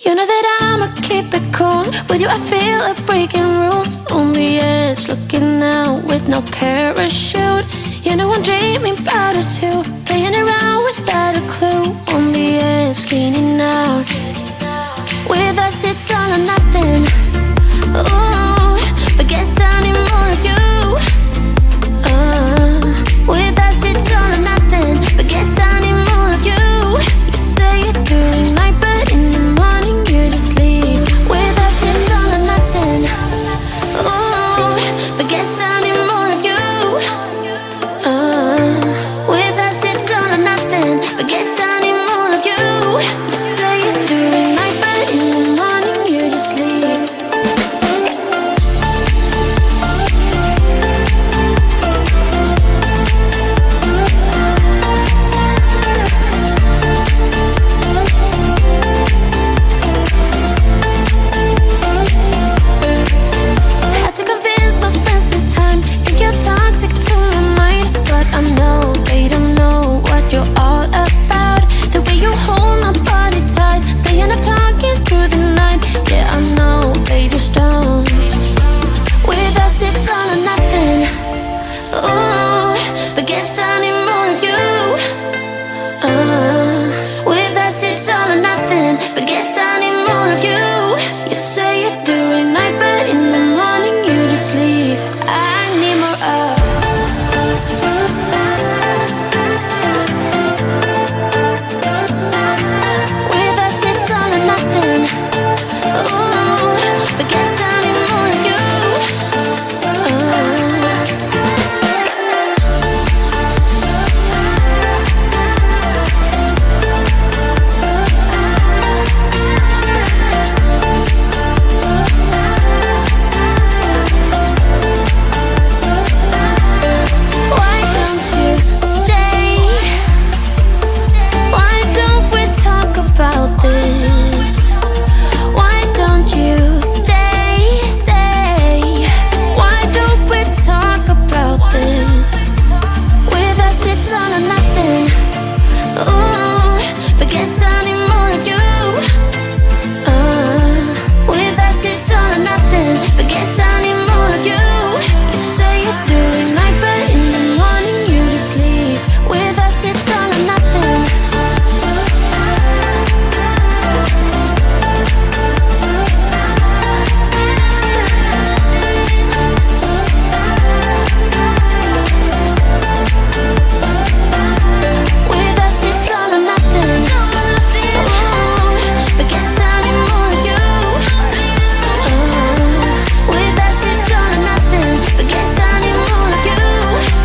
You know that I'ma keep it cool. With you I feel like breaking rules. On the edge, looking out with no parachute. You know I'm dreaming about us two, playing around without a clue. On the edge, leaning out. With us it's all or nothing. Ooh, but guess I need more of you. With us it's all or nothing, but guess I need more of you. You say it during night, but in the morning you just leave. With us it's all or nothing. Ooh, but guess I need more of you. With us it's all or nothing, but guess I need more of you. You say it during night, but in the morning you just leave. Had to convince my friends this time. Think you're toxic to my mind, but I know they don't know what you're all about. The way you hold my body tight, staying up talking through the night. Yeah, I know they just don't. With us it's all or nothing. Ooh, but guess I need more of you. With us it's all or nothing, but guess I need more of you. You say it during night, but in the morning you just leave. I need more of. With us it's all or nothing. Ooh, but guess I need more of you. Why don't you stay? Why don't we talk about this? Why don't you stay? Why don't we talk about this? With us it's all or nothing. Ooh, but guess I need more of you. With us it's all or nothing, but guess I need more of you. You say it during night, but in the morning you just leave. With us it's all or nothing. With us it's all or nothing. Ooh, but guess I need more of you. With us it's all or nothing, but guess I need more of you.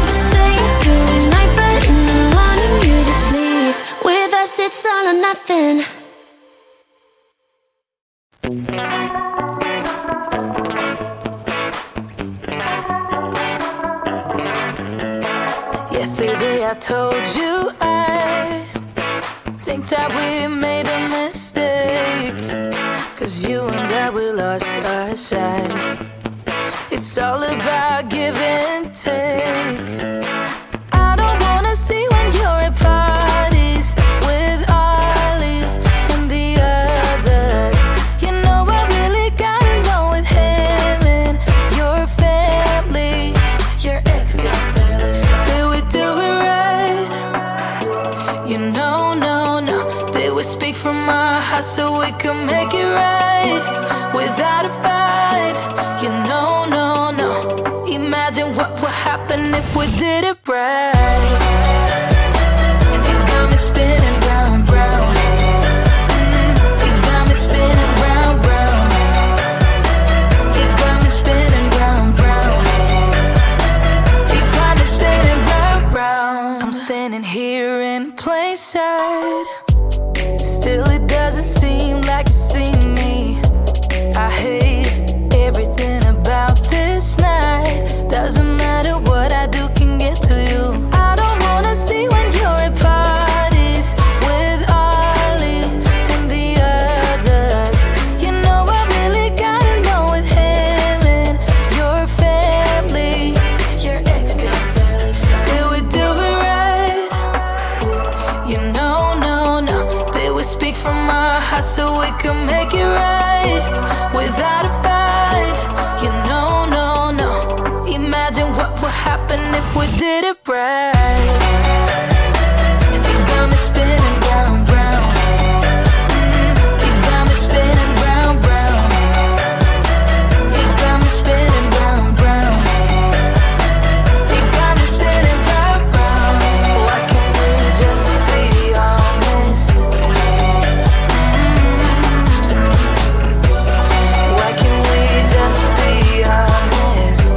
You say it during night, but in the morning you just leave. With us it's all or nothing. Yesterday I told you I think that we made a mistake, 'cause you and I, we lost our sight. It's all about give and take. I don't wanna see when you're at parties with Ollie and the others. You know I really got along with him and your family. Your ex got jealous. Did we do it right? You know, no. Did we speak from our hearts so we can make it right without a fight? You know, no. Imagine what would happen if we did it right. It got me spinning round. It got me spinning round. It got me spinning round. It got me spinning round. I'm standing here in plain sight. Still it doesn't seem like you see me. I hate everything about this night. Doesn't matter what I do can get to you. I don't wanna see when you're at parties with Ollie and the others. You know I really got along with him and your family. Your ex got jealous. Did we do it right? You know, no. heart so we can make it right without a fight. You know, no, no. Imagine what would happen if we did it right. You got me spinning round, round. You got me spinning round, round. You got me spinning round, round. You got me spinning round, round. Why can't we just be honest? Why can't we just be honest?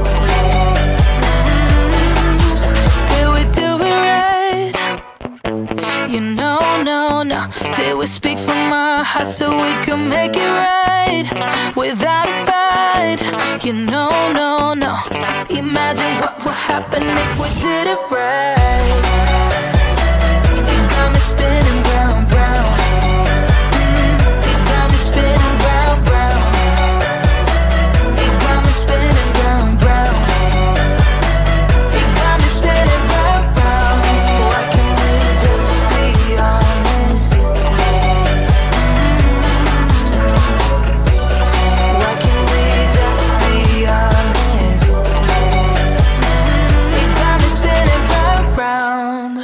Did we do it right? You know, no, no. Did we speak from our hearts so we can make it right without a fight? You know, no, no. Imagine what would happen if we did it right. You got me spinning round, round. You got me spinning round, round. You got me spinning round, round. You got me spinning round, round. Why can't we just be honest? Why can't we just be honest? You got me spinning round, round.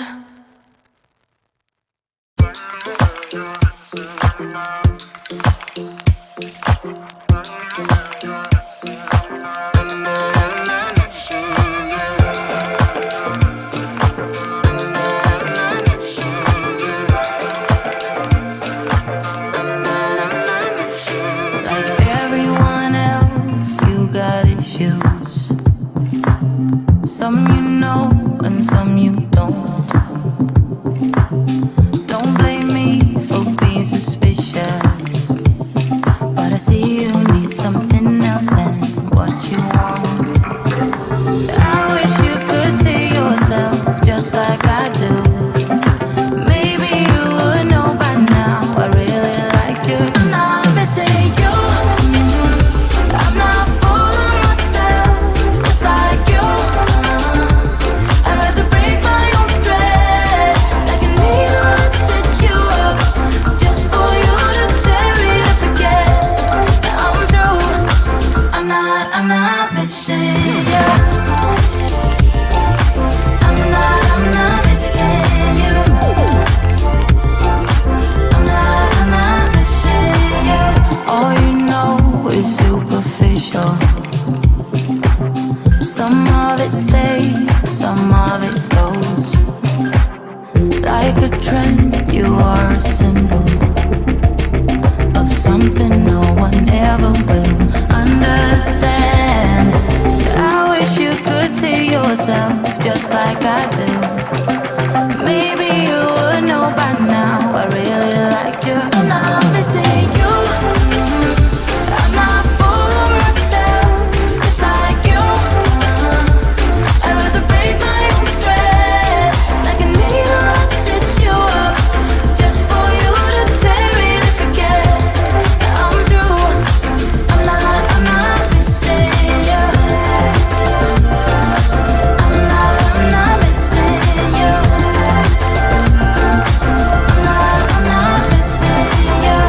Like everyone else, you got issues. Some you know and some you don't. Don't blame me for being suspicious, but I see you need something else than what you want. I wish you could see yourself just like I do. Maybe you would know by now I really liked you. I'm not missing you. I'm not fooling myself just like you. I'd rather break my own thread like a needle and stitch you up just for you to tear it up again. Now I'm through. I'm not missing you. I'm not missing you. I'm not missing you. All you know is superficial. Some of it stays, some of it goes. Like a trend, you are a symbol of something no one ever will understand. I wish you could see yourself just like I do. Maybe you would know by now I really liked you. I'm not missing you. I'm not fooling myself just like you. I'd rather break my own thread like a needle and stitch you up just for you to tear it up again. Now I'm through. I'm not missing you. I'm not missing you. I'm not missing you.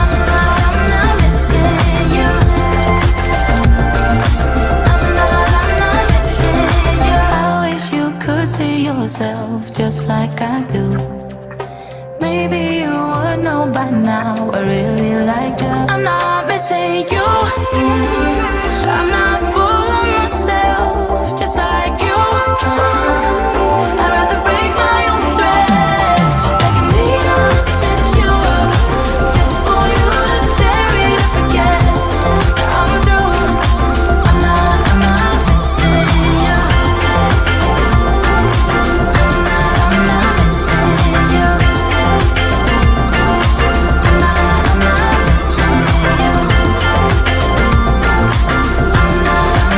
I'm not missing you. I'm not missing you. I wish you could see yourself just like I do. Maybe you would know by now I really like you. I'm not missing you. I'm not fooling myself just like you. I'd rather break my own thread like a needle and stitch you up just for you to tear it up again. Now I'm through. I'm not missing you. I'm not missing you. I'm not missing you. I'm not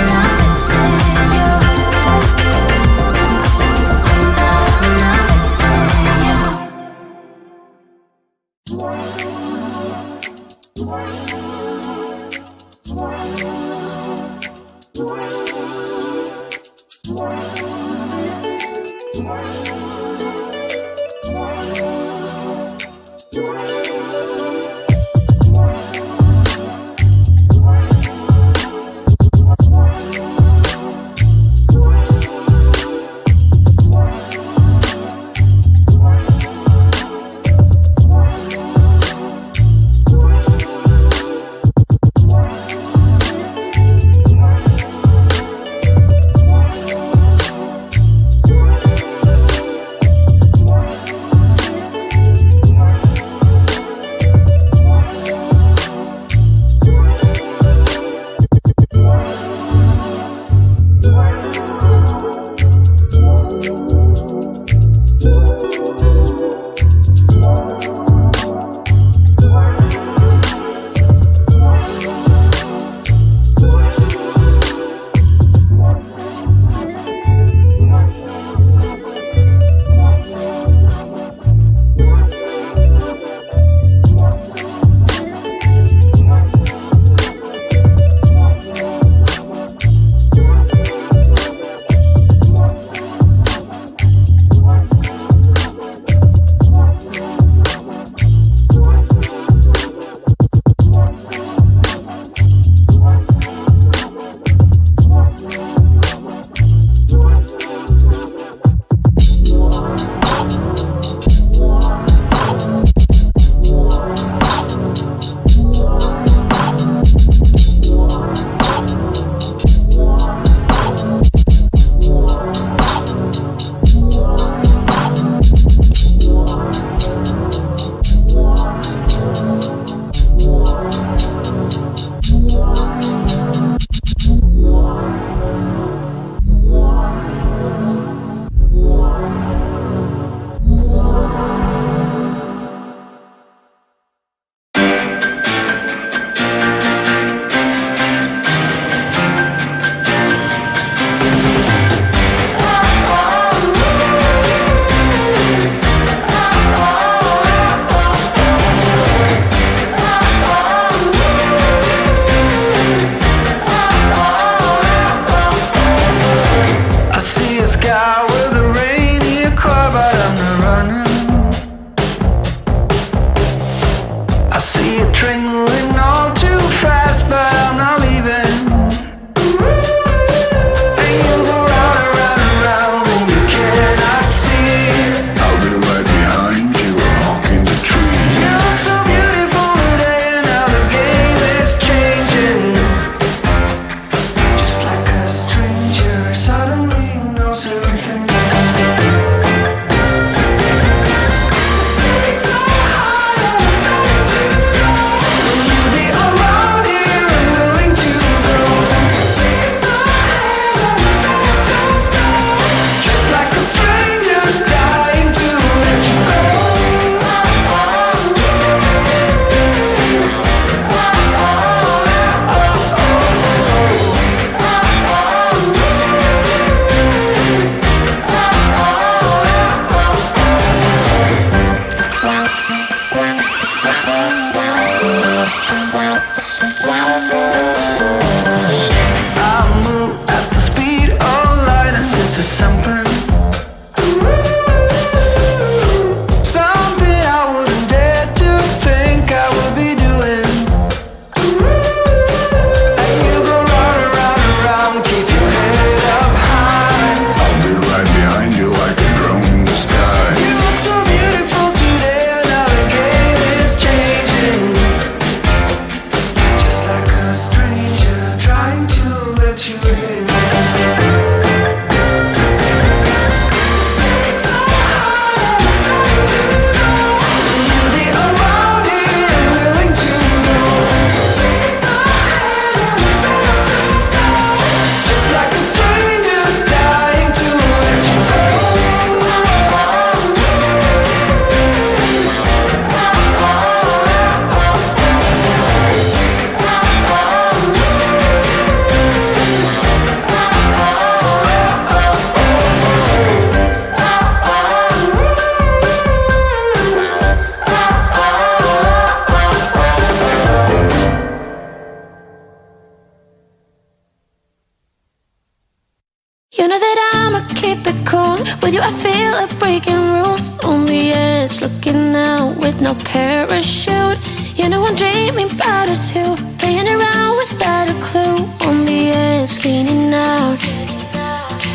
You know that I'ma keep it cool. With you I feel like breaking rules. On the edge, looking out with no parachute. You know I'm dreaming about us two, playing around without a clue. On the edge, leaning out.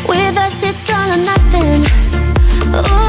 With us it's all or nothing. Oh,